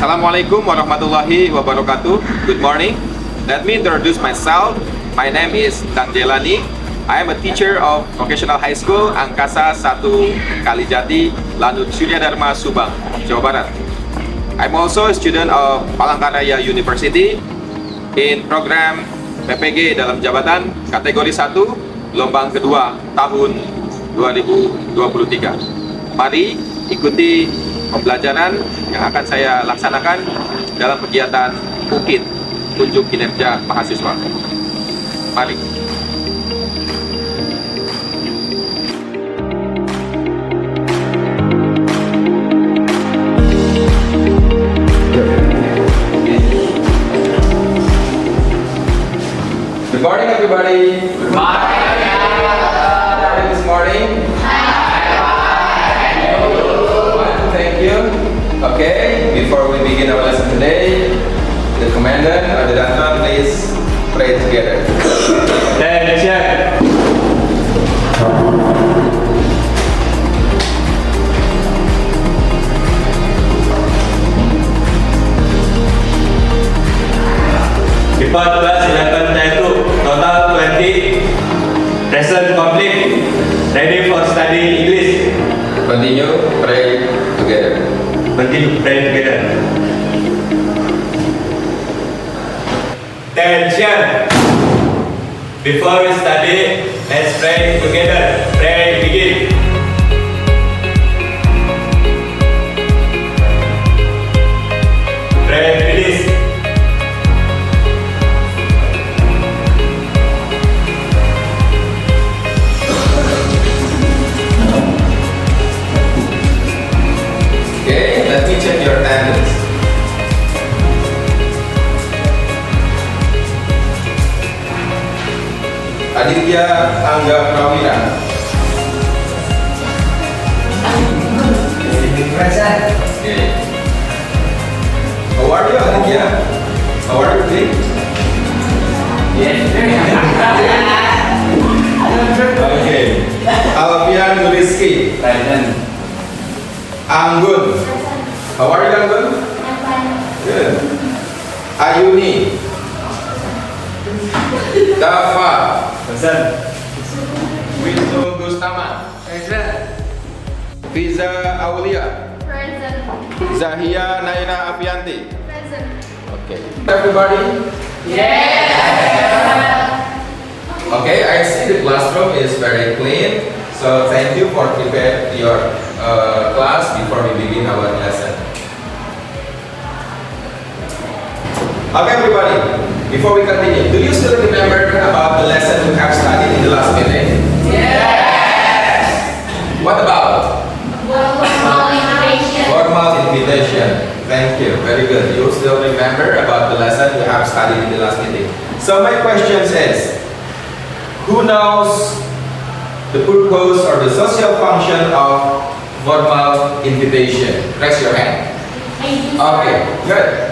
Assalamualaikum warahmatullahi wabarakatuh. Good morning. Let me introduce myself. My name is Dan Jelani. I am a teacher of Vocational High School Angkasa 1 Kalijati, Lanut Surya Dharma, Subang, Jawa Barat. I'm also a student of Palangkaraya University in program PPG dalam jabatan kategori 1 gelombang kedua tahun 2023. Mari ikuti pembelajaran yang akan saya laksanakan dalam kegiatan UKID, Unjuk Kinerja Mahasiswa. Mari. Good morning, everybody. Good morning. This morning. Thank you. Okay, before we begin our lesson today, the commandant or the Danton, please pray together. Attention. Report class 11 time 2, total 20. Lesson complete. Ready for study English. Continue, pray together. Continue, pray together. Attention. Before we study, let's pray together. Pray begin. Pray finish. Okay, let me check your attendance. Aditya Angga Prawira. Present. Okay. How are you, Aditya? How are you today? Okay. Alfian Rizky. Present. Anggun. How are you, Anggun? Good. Ayuni. Dava. Present. Wisnu Gustama. Present. Fiza Aulia. Present. Zahia Naira Afianti. Present. Okay. Everybody? Okay, I see the classroom is very clean. So thank you for preparing your class before we begin our lesson. Okay, everybody. Before we continue, do you still remember about the lesson we have studied in the last meeting? Yes. What about? Formal invitation. Thank you. Very good. You still remember about the lesson we have studied in the last meeting. So my question is, who knows the purpose or the social function of formal invitation? Raise your hand. Okay, good.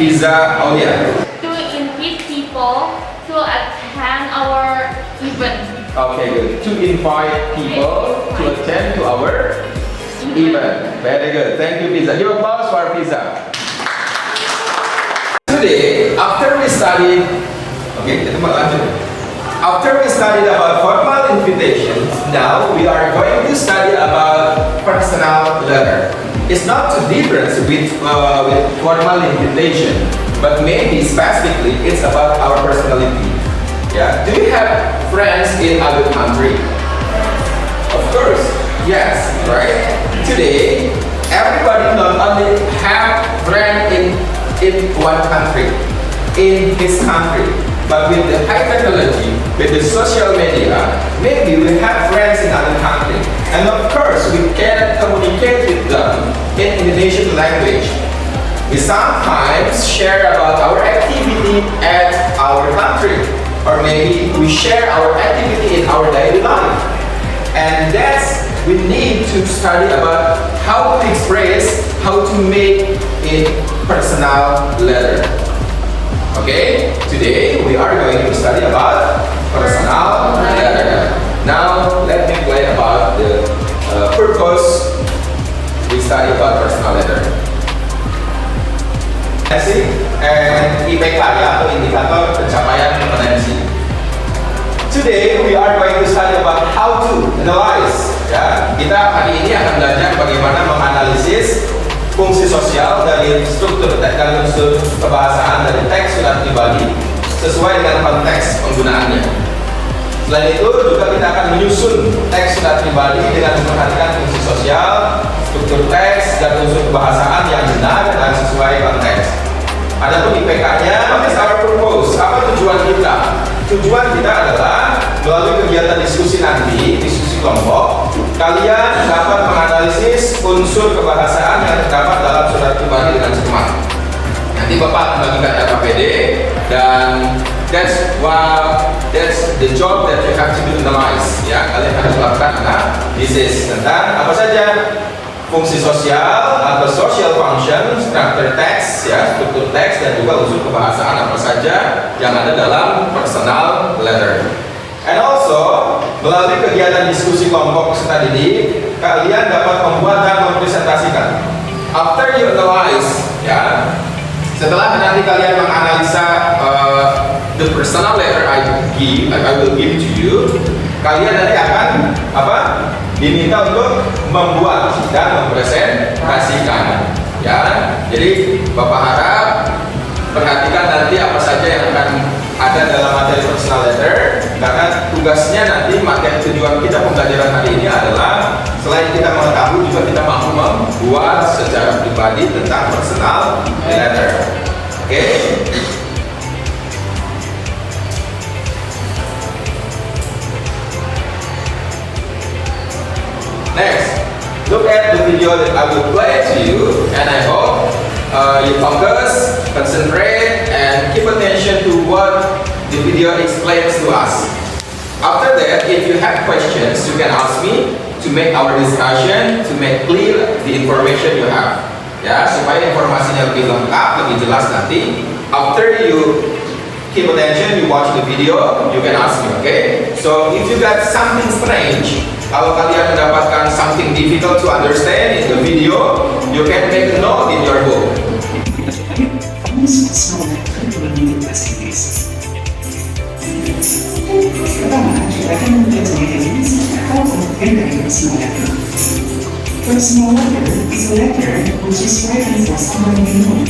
Fiza Aulia. To invite people to attend our event. Okay, good. To invite people to attend to our event. Very good. Thank you, Fiza. Give applause for Fiza. Today, after we studied, okay, kita lanjut. After we studied about formal invitation, now we are going to study about personal letter. It's not too different with formal invitation, but maybe specifically it's about our personality. Yeah. Do you have friends in other country? Of course, yes, right? Today, everybody not only have friends in one country, in his country, but with the high technology, with the social media, maybe we have friends in other country. And of course, we can communicate with them in Indonesian language. We sometimes share about our activity at our country, or maybe we share our activity in our daily life. And that's we need to study about how to express, how to make a personal letter. Okay, today we are going to study about personal letter. Now let me explain about the purpose we study about personal letter. and IPK ya, atau indikator pencapaian kompetensi. Today we are going to study about how to analyze. Ya, kita hari ini akan belajar bagaimana menganalisis fungsi sosial dari struktur dan unsur kebahasaan dari teks surat pribadi sesuai dengan konteks penggunaannya. Selain itu juga kita akan menyusun teks surat pribadi dengan memperhatikan fungsi sosial, struktur teks, dan unsur kebahasaan yang benar dan sesuai konteks. Adapun IPK-nya, what is our purpose? Apa tujuan kita? Tujuan kita adalah melalui kegiatan diskusi nanti, diskusi kelompok, kalian dapat menganalisis unsur kebahasaan yang terdapat dalam surat pribadi dengan cermat. Nanti Bapak akan bagikan RKPD dan that's the job that you have to do analyze. Ya, kalian harus lakukan analisis tentang apa saja fungsi sosial atau social function, struktur teks, ya, struktur teks dan juga unsur kebahasaan apa saja yang ada dalam personal letter. And also, melalui kegiatan diskusi kelompok peserta didik, kalian dapat membuat dan mempresentasikan. After you analyze, ya, setelah nanti kalian menganalisa the personal letter I will give to you, kalian nanti akan diminta untuk membuat dan mempresentasikan. Ya, jadi Bapak harap perhatikan nanti apa saja yang akan ada dalam materi personal letter, karena tugasnya nanti materi tujuan kita pembelajaran hari ini adalah selain kita mengetahui juga kita mampu membuat secara pribadi tentang personal letter. Oke? Next, look at the video that I will play to you, and I hope you focus, concentrate, and keep attention to what the video explains to us. After that, if you have questions, you can ask me to make our discussion, to make clear the information you have. Ya, supaya informasinya lebih lengkap, lebih jelas nanti. After you keep attention, you watch the video, you can ask me, okay? So, if you got something strange, kalau kalian mendapatkan something difficult to understand in the video, you can make a note in your book. Personal letter is a letter which is written for someone you know.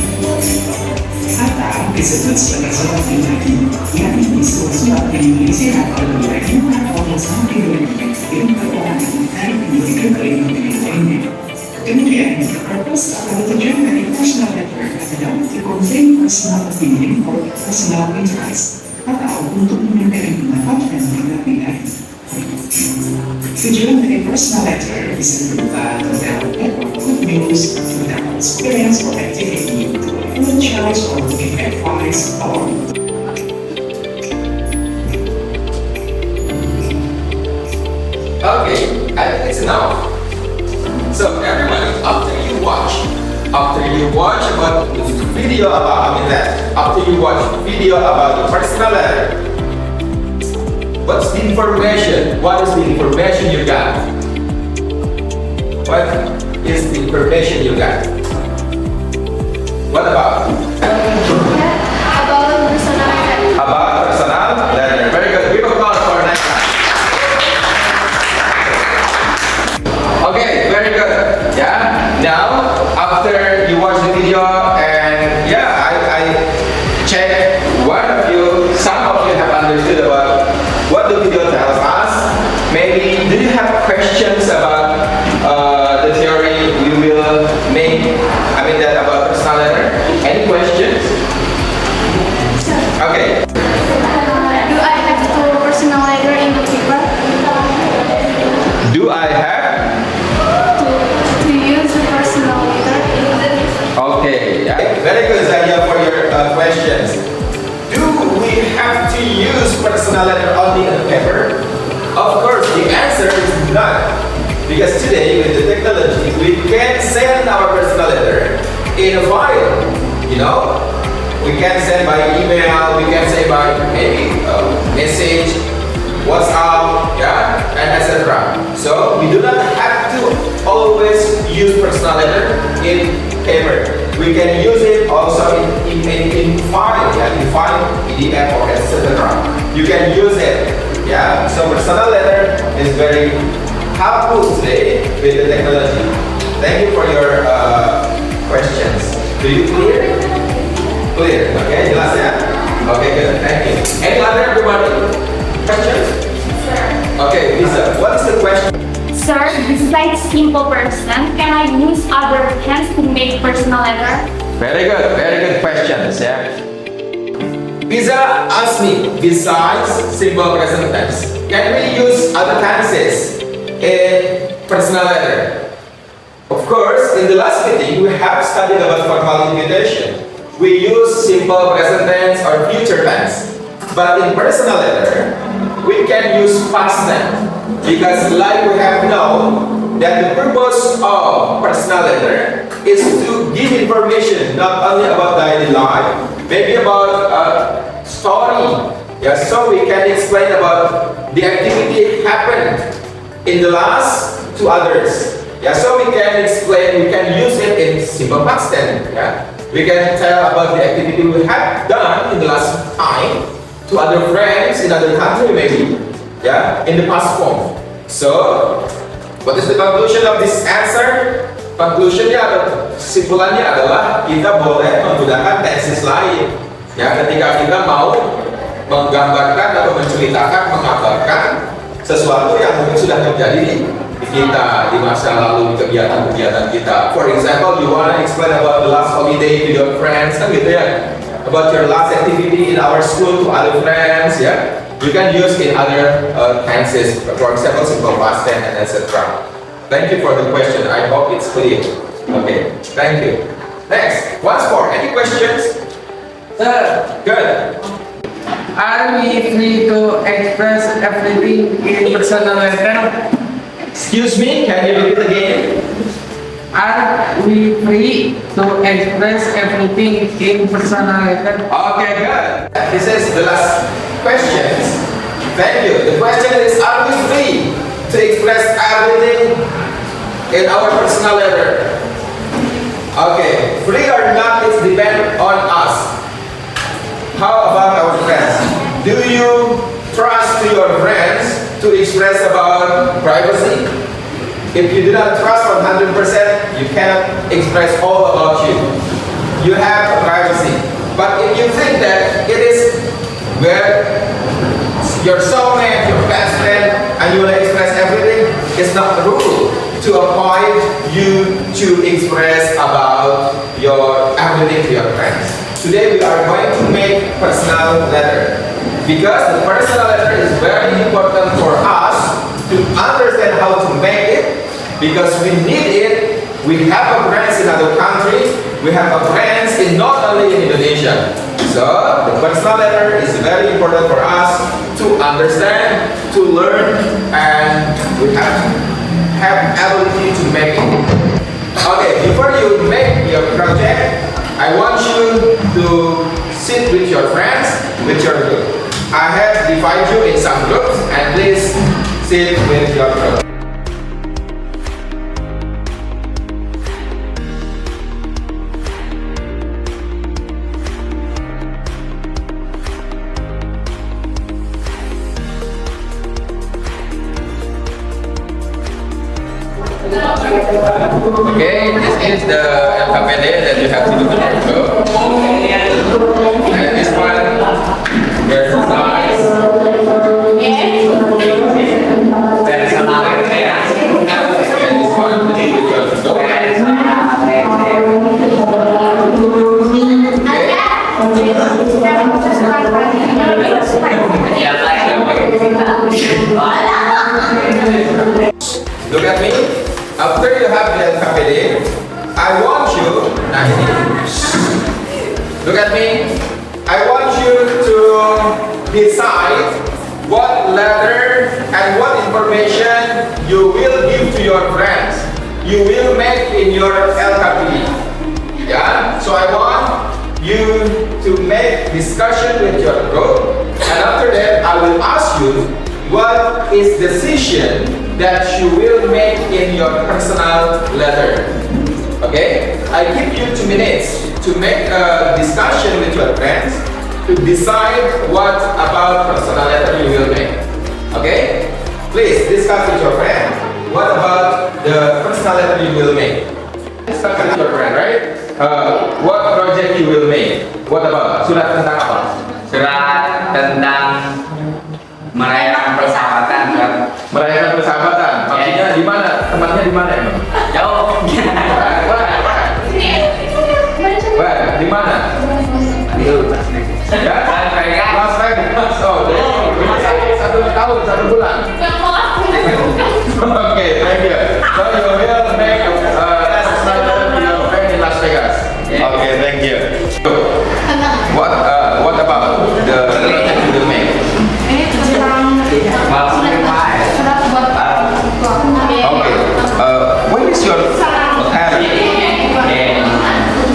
Kata disebut sebagai surat pribadi, yakni surat yang diisi oleh pribadi atau sama pribadi untuk orang yang diberikan kelindungan lainnya. Kemudian, purpose atau tujuan dari personal letter adalah to convey personal opinion or personal interest atau untuk menyampaikan pendapat dan pribadi. Tujuan dari personal letter bisa berupa tentang good news, tentang experience or activity, to challenge or give advice or Okay, I think it's enough. So everybody, after you watch about the video after you watch video about the personal letter, what's the information? What is the information you got? What is the information you got? What about? About personal letter. About personal letter. Very good. We will call for next time. Okay, very good. Yeah. Now, after you watch the video and I check some of you have understood about what the video tells us. Maybe do you have questions about the theory we will make? About personal letter. Any questions? Okay. Do I have to personal letter in the paper? Do I have? To use the personal letter in the Okay. Very good, Zadia, for your questions. Do we have to use personal letter only on the paper? Of course, the answer is not. Because today, with the technology, we can send our personal letter in a file. You know, we can send by email, we can send by maybe message, WhatsApp, and etc. So we do not have to always use personal letter in paper. We can use it also in file, yeah, in file, PDF or etc. You can use it. Yeah, so personal letter is very helpful today with the technology. Thank you for your questions. Do you clear? Clear. Okay, jelas ya? Okay, good. Thank you. Any other everybody? Questions? Sir. Okay, Lisa, what is the question? Sir, besides simple person, can I use other pens to make personal letter? Very good questions, yeah. Lisa asked me, besides simple present tense, can we use other tenses in personal letter? Of course, in the last meeting, we have studied about formal invitation. We use simple present tense or future tense. But in personal letter, we can use past tense. Because like we have known, that the purpose of personal letter is to give information not only about daily life, maybe about story. Yeah, so we can explain about the activity happened in the last to others. Yeah, so we can explain, we can use it in simple past tense. Yeah, we can tell about the activity we have done in the last time to other friends in other country maybe. Yeah, in the past form. So, what is the conclusion of this answer? Conclusionnya atau kesimpulannya adalah kita boleh menggunakan tenses lain. Ya, ketika kita mau menggambarkan atau menceritakan, mengabarkan sesuatu yang mungkin sudah terjadi di kita di masa lalu, di kegiatan-kegiatan kita. For example, you want to explain about the last holiday to your friends, kan gitu ya? About your last activity in our school to other friends, ya? You can use in other tenses, for example, simple past tense and etc. Thank you for the question. I hope it's clear. Okay, thank you. Next, once more. Any questions? Sir, Good. are we free to express everything in personal letter? Excuse me, can you repeat again? Are we free to express everything in personal letter? Okay, good. This is the last question. Thank you. The question is, are we free to express everything in our personal letter? Okay, free or not, it depends on us. How about our friends? Do you trust to your friends to express about privacy? If you do not trust 100%, you cannot express all about you. You have privacy. But if you think that it is where your soulmate, your best friend, and you want to express everything, it's not the rule to avoid you to express about your everything to your friends. Today we are going to make personal letter because the personal letter is very important for us to understand how to make it because we need it. We have a friends in other countries. We have a friends in not only in Indonesia. So the personal letter is very important for us to understand, to learn, and we have ability to make it. Okay, before you make your project, I want you to sit with your friends, with your group. I have divided you in some groups, and please sit with your group. Okay, this is the LKPD that you have to do in your group. And this one, there's the size. And this one, this is your Look at me. After you have the LKPD, I want you, nah ini. Look at me. I want you to decide what letter and what information you will give to your friends. You will make in your LKPD. Yeah? So I want you to make discussion with your group, and after that I will ask you what is decision that you will make in your personal letter. Okay? I give you 2 minutes to make a discussion with your friends to decide what about personal letter you will make. Okay? Please discuss with your friend what about the personal letter you will make. Discuss with your friend, right? What project you will make? What about? Surat tentang apa? Surat tentang merayakan persahabatan kan. Merayakan persahabatan. Maksudnya di mana? Tempatnya di mana emang? Jauh. Wah, di mana? Ya? Las Vegas. Oh, jadi satu tahun, 1 bulan. Okay, thank you. So you will make your friend in Las Vegas. Okay, thank you. What about the project you will make? Okay. When is your parent?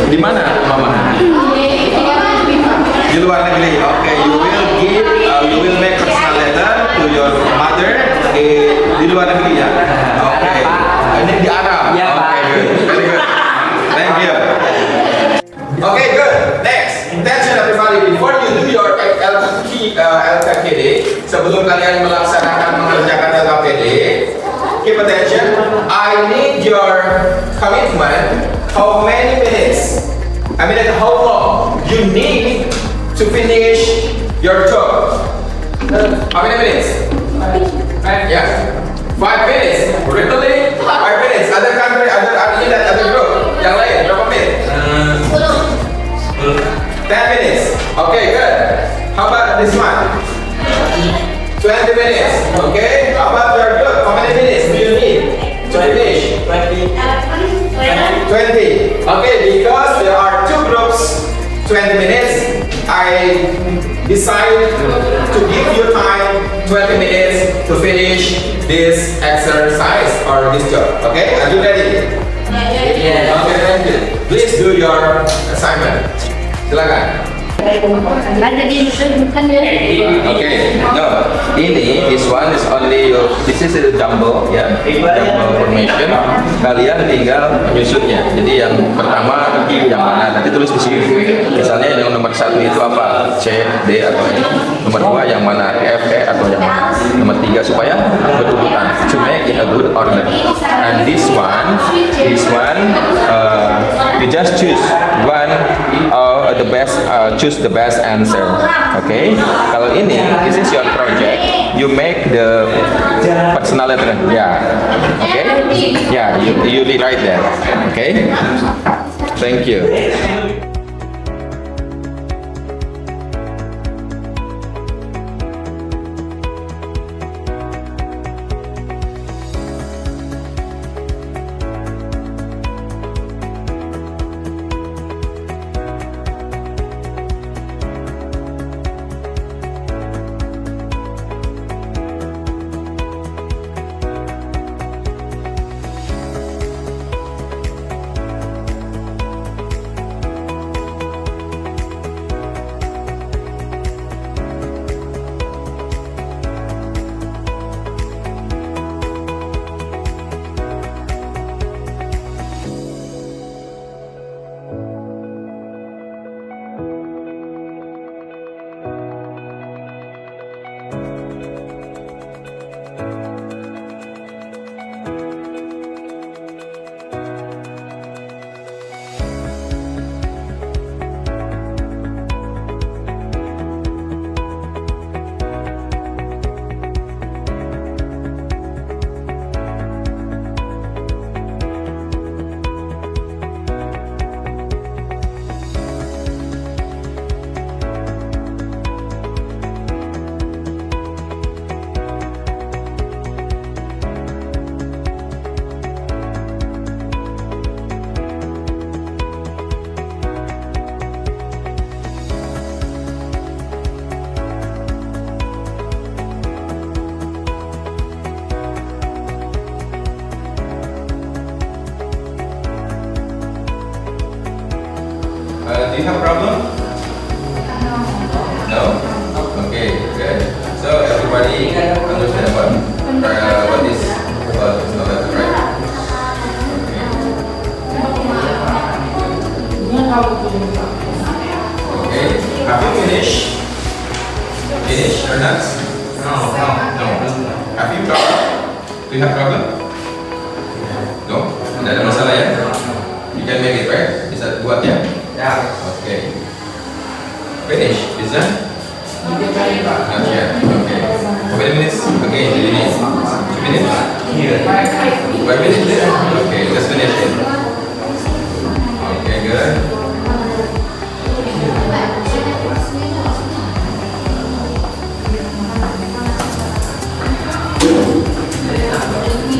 Di mana, Mama? Di luar negeri. Okay, you will make personal letter to your mother di luar negeri ya. Okay. Ini di Arab. Ya, Pak. Okay, good. Very good. Thank you. Okay, good. Next, attention everybody. Before you do your LKKD, sebelum kalian melaksanakan mengerjakan LKKD, keep attention. I need your commitment. How many minutes? I mean, how long you need to finish your job? How many minutes? Yeah, 5 minutes. Really? 5 minutes. Other country, other group. Yang lain berapa menit? 10 minutes. Okay, good. How about this one? 20 minutes. Okay. How about your group? How many minutes do you need to finish? 20. Okay, because there are 2 groups, 20 minutes. I decide to give you time 20 minutes to finish this exercise or this job. Okay, are you ready? Okay, thank you. Please do your assignment. Silakan. Okay, no, this one is only this is the jumbo, ya, jumbo formation. Kalian tinggal menyusunnya. Jadi yang pertama yang mana nanti tulis di sini. Misalnya yang nomor 1 itu apa, C, D atau E. Nomor 2 yang mana, F, E atau yang mana. Nomor 3 supaya berurutan. To make in a good order. And this one, you just choose one the best. Choose the best answer. Okay. Kalau ini, this is your project. You make the personal letter. Yeah. Okay. Yeah. You rewrite that. Okay. Thank you. Do you have a problem? No? Okay, good. So everybody understand what is personal letter, right? Okay. Okay. Have you finished? Finished or not? No. Have you problem? Do you have problem? No? Tidak ada masalah ya? You can make it, right? Bisa buat ya? Okay. Finish. Is that? Not yet. Okay. How many minutes? Okay, do you need? 2 minutes? 5 minutes? Okay, let's finish it. Okay, good.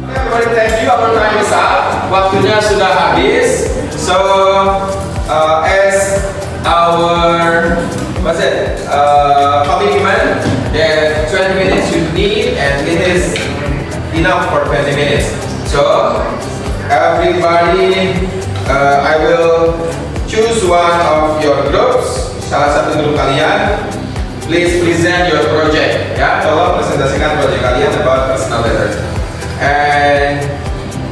Everybody, thank you. Our time is up. Waktunya sudah habis. So, as our commitment, then 20 minutes you need, and it is enough for 20 minutes. So, everybody, I will choose one of your groups. Salah satu grup kalian, please present your project. Ya, tolong presentasikan project kalian about personal letter. And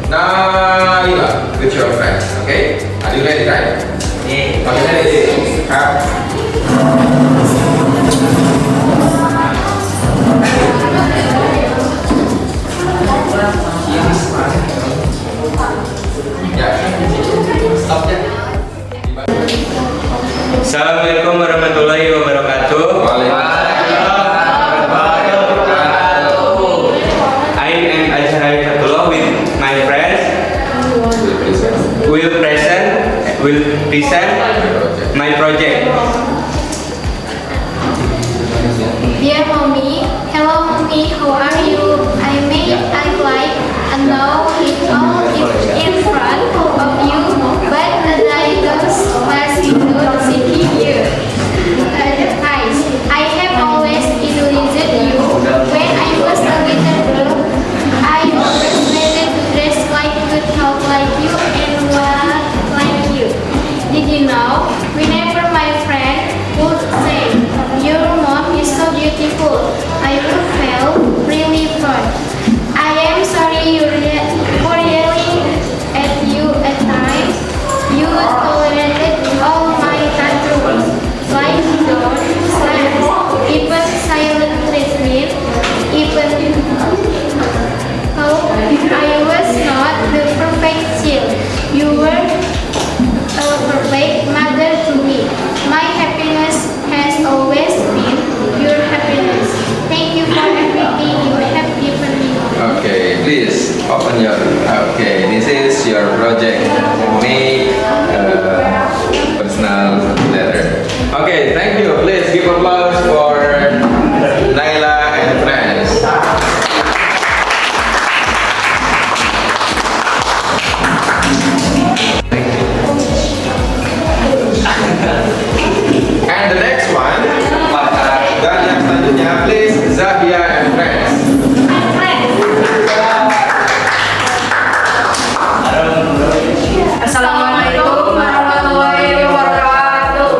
Naila with your friends. Okay? Are you ready, right? Yeah. Okay, ready. Assalamualaikum warahmatullahi wabarakatuh. I am Azhar Fatullah with my friends. Will present my project. Dear mommy, hello mommy, how are you? I like and now it all in front of you, but I don't see you. I have always idolized you. When I was a little girl, I always wanted to dress like good, talk like you, and walk like you. Did you know? Whenever my friend would say, "Your mom is so beautiful," I would feel really proud. I am sorry for yelling at you at times. You tolerated all my tantrums, like don't slam, even silent treatment, even though I was not the perfect child. You were a perfect mother to me. My happiness has always been your happiness. Thank you for everything you have given me. Okay, please open your. Okay, this is your project. Make personal letter. Okay, thank you. Please give applause for Naila and friends. And the next one, dan yang selanjutnya, please Zahia and friends. Assalamualaikum warahmatullahi wabarakatuh.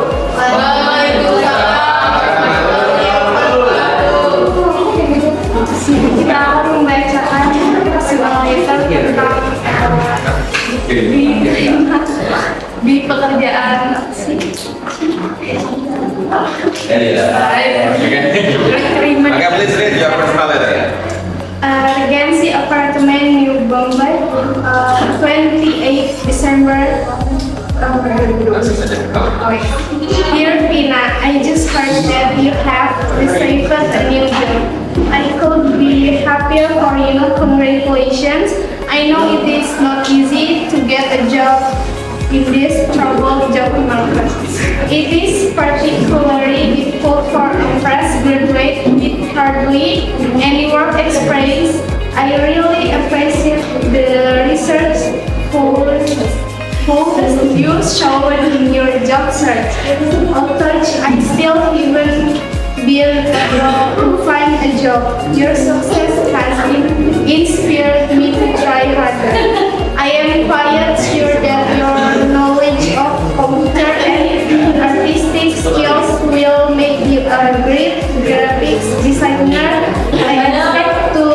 Kita akan membacakan sebuah letter tentang di pekerjaan. Okay, please read your personal letter. Regency Apartment, New Bombay, 28 December. Langsung saja. Dear Pina, I just heard that you have received a new job. I could be happier for you. Congratulations. I know it is not easy to get a job in this troubled job market. It is particularly difficult for a fresh graduate with hardly any work experience. I really appreciate the research focus you showed in your job search. Although I still haven't been able to find a job, your success has inspired me to try harder. I am quite sure that your knowledge of computer and artistic skills will make you a great graphics designer. I expect to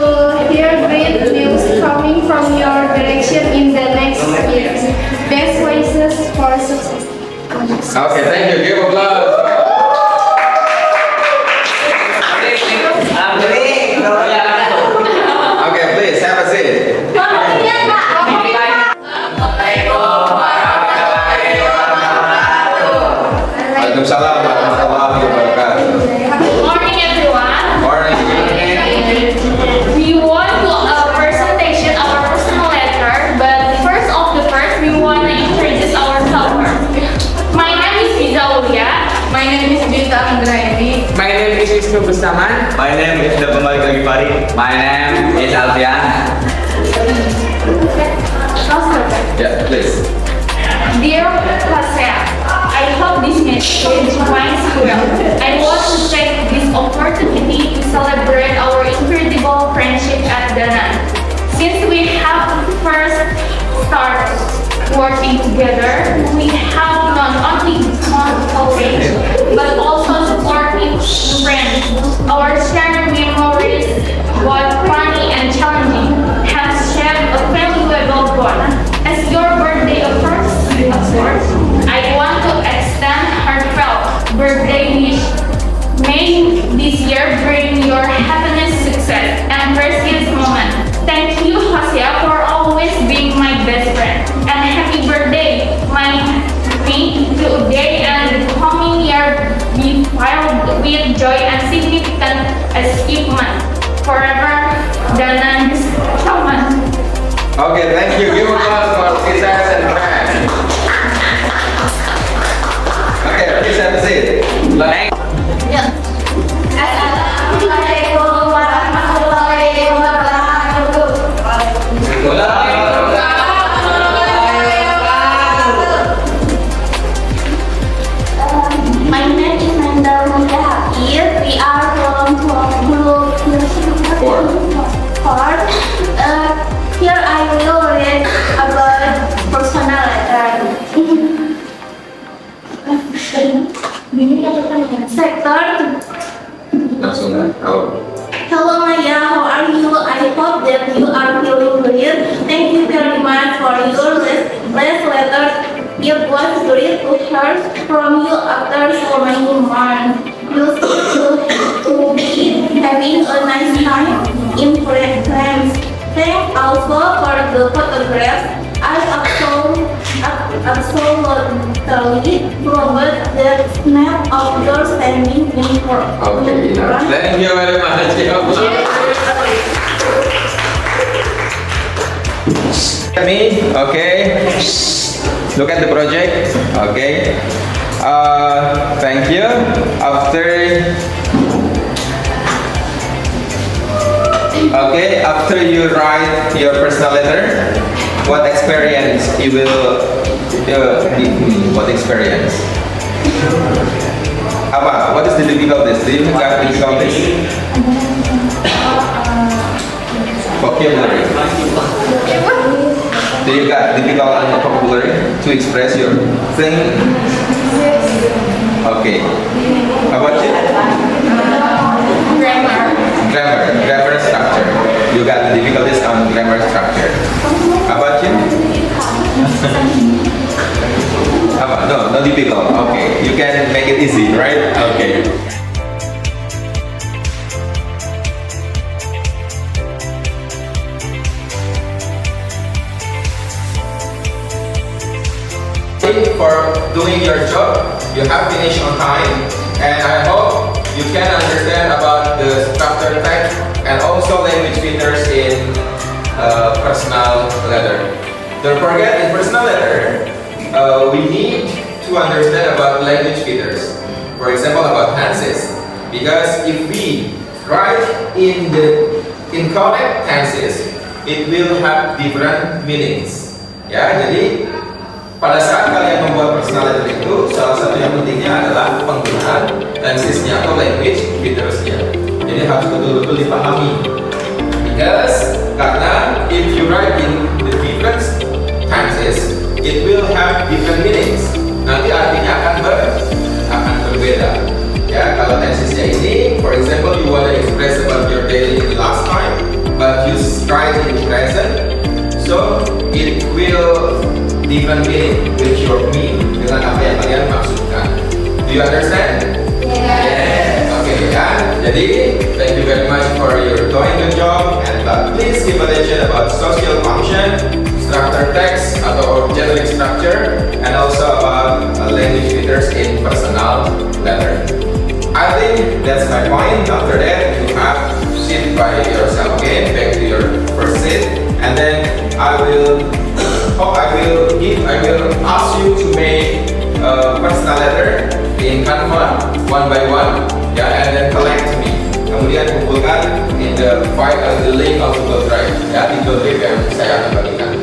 hear great news coming from your direction in the next years. Best wishes for success. Okay, thank you. Give applause. Okay, please have a seat. Waalaikumsalam warahmatullahi wabarakatuh. Good morning, everyone. Morning. We want to presentation our personal letter, but first we want to introduce ourselves. My name is Riza Aulia. My name is Binta Anggraini. My name is Isnu Bustaman. My name is Dapo Malik Lagi Pari. My name is Alfian. Yeah, please. Dear Hasea, I hope this message finds you well. I want to take this opportunity to celebrate our incredible friendship at Danan. Since we have first started working together, we have not only college, but also supportive friends. Our shared memories, both funny and challenging, have shaped a valuable bond. As your birthday approaches, of course, I want to extend heartfelt birthday wish. May this year bring your happiness, success, and precious moment. Thank you, Hasya, for always being my best friend. And happy birthday, me today and the coming year be filled with joy and significant achievement. Forever, Danan Chaman. Okay, thank you. Give applause for sisters and friends. Okay, please have a seat. Assalamualaikum warahmatullahi wabarakatuh. My name is Nanda Mulia Hafiz. We are from group 4. Here I will read about personal letter. Sector. Langsung kan? Oh. Hello Maya, how are you? I hope that you are feeling great. Thank you very much for your last letter. It was great to hear from you after so many months. You seem to be having a nice time in France. Thanks also for the photographs. I absolutely loved that snap of your standing in front. Okay, enough. Thank you very much. Me, okay. Look at the project, okay. Thank you. After you write your personal letter, what experience you will what experience? Apa? What is the difficulties? Do you have difficulties? Vocabulary. Do you got difficult vocabulary to express your thing? Okay. How about you? Grammar structure. You got difficulties on grammar structure. How about you? No difficult. Okay. You can make it easy, right? Okay. For doing your job, you have finished on time, and I hope you can understand about the structure type and also language features in personal letter. Don't forget, in personal letter, we need to understand about language features. For example, about tenses, because if we write in correct tenses, it will have different meanings. Ya, jadi pada saat kalian membuat personal letter itu, salah satu yang pentingnya adalah penggunaan tensesnya atau language featuresnya. Jadi harus betul-betul dipahami. Karena if you write in the different tenses, it will have different meanings. Nanti artinya akan berbeda. Ya, kalau tensesnya ini, for example, you want to express about your daily in the last time, but you write in present, so it will different meaning with your meaning dengan apa yang kalian maksud. Do you understand? Yes. Okay, ya. Jadi, thank you very much for your doing the job, and please give attention about social function, structure text atau generic structure, and also about language features in personal letter. I think that's my point. After that, you have to sit by yourself again, back to your first seat, and then I will ask you to make personal letter in Canva one by one, ya, and then collect to me. Kemudian kumpulkan in the file, the link of Google Drive, ya, di Google Drive yang saya akan bagikan.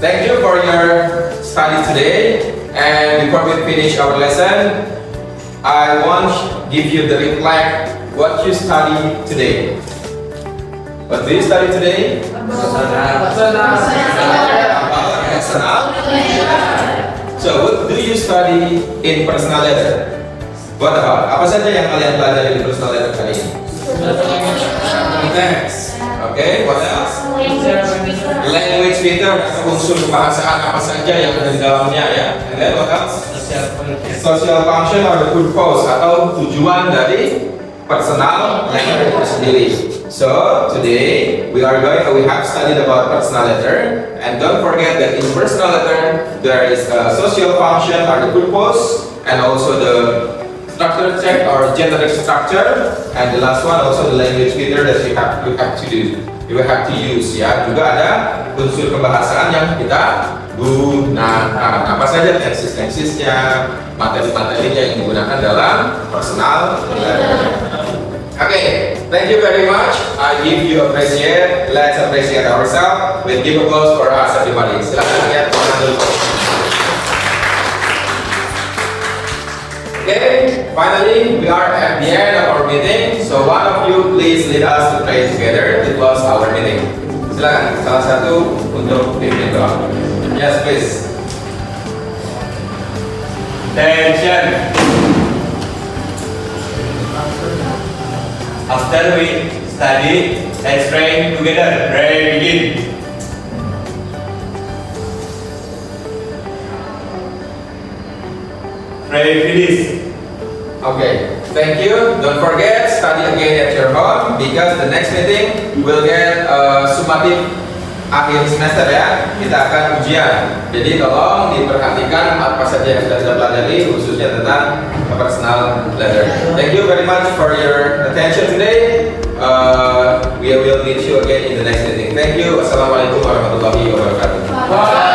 Thank you for your study today. And before we finish our lesson, I want to give you the reflect what you study today. What do you study today? About personal. So what do you study in personal letter? What about? Apa saja yang kalian pelajari di personal letter kali ini? Thanks. Okay, what else? Language feature, unsur kebahasaan apa saja yang ada di dalamnya, ya. And then what else? Social function or the purpose atau tujuan dari personal letter itu sendiri. So today we have studied about personal letter, and don't forget that in personal letter there is a social function or the purpose, and also the structure check or generic structure, and the last one also the language feature that you have to do. You have to use, ya. Juga ada unsur kebahasaan yang kita gunakan. Apa saja tenses-tensesnya, materi-materinya yang digunakan dalam personal letter. Okay, thank you very much. I give you appreciate. Let's appreciate ourselves. We'll give applause for us, everybody. Silakan lihat tangan dulu. Okay, finally we are at the end of our meeting. So one of you please lead us to pray together to close our meeting. Silakan, salah satu untuk pimpin doa. Yes, please. Attention. After we study, let's pray together. Pray begin. Pray finish. Okay, thank you. Don't forget, study again at your home because the next meeting will get summative akhir semester, ya. Kita akan ujian. Jadi tolong diperhatikan apa saja yang sudah kita pelajari, khususnya tentang personal letter. Thank you very much for your attention today. We will meet you again in the next meeting. Thank you. Wassalamualaikum warahmatullahi wabarakatuh.